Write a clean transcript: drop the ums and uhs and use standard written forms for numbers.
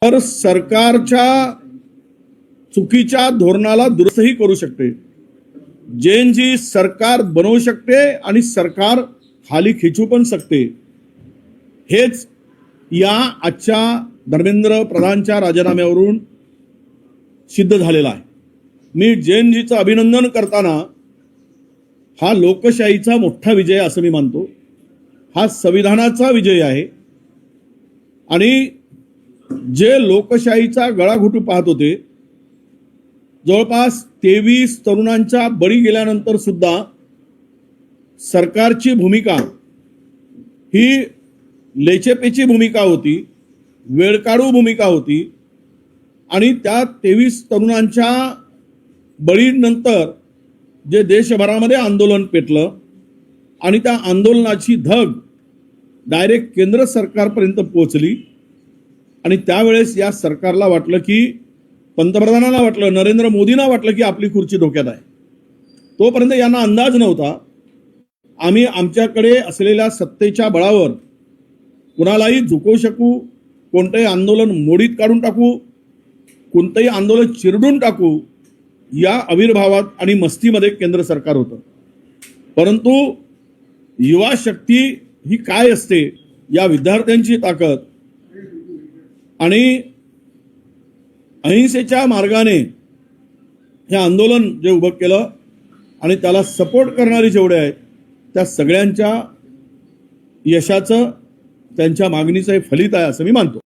तर सरकारच्या चुकीच्या धोरणाला दुरुस्तही करू शकते। जेएनजी सरकार बनवू शकते आणि सरकार खाली खिचू पण शकते। हेच या आजच्या धर्मेंद्र प्रधानच्या राजीनाम्यावरून सिद्ध झालेला आहे। मी जेएनजीचं अभिनंदन करताना हा लोकशाहीचा मोठा विजय असं मी मानतो। हा संविधानाचा विजय आहे आणि जे लोकशाहीचा गळा घोटू पाहत होते, जवळपास 23 तरुणांच्या बळी गेल्यानंतर सुद्धा सरकारची भूमिका ही लेचेपेची भूमिका होती, वेळकाढू भूमिका होती आणि त्या 23 तरुणांच्या बळीनंतर जे देशभरामध्ये आंदोलन पेटलं आणि त्या आंदोलनाची धग डायरेक्ट केंद्र सरकारपर्यंत पोहोचली आणि त्यावेळेस या सरकारला वाटलं की पंतप्रधानांना वाटलं, नरेंद्र मोदींना वाटलं की आपली खुर्ची धोक्यात आहे। तोपर्यंत यांना अंदाज नव्हता आम्ही आमच्याकडे असलेल्या सत्तेच्या बळावर कुणालाही झुकवू शकू, कोणतेही आंदोलन मोडीत काढून टाकू, कोणतेही आंदोलन चिरडून टाकू, या आविर्भावात आणि मस्तीमध्ये केंद्र सरकार होतं। परंतु युवा शक्ती ही काय असते, या विद्यार्थ्यांची ताकद आणि अहिंसेच्या मार्गाने हे आंदोलन जे उभं केलं आणि त्याला सपोर्ट करणारे जेवढे आहेत त्या सगळ्यांच्या यशाचं, त्यांच्या मागणीचं हे फलित आहे असं मी मानतो।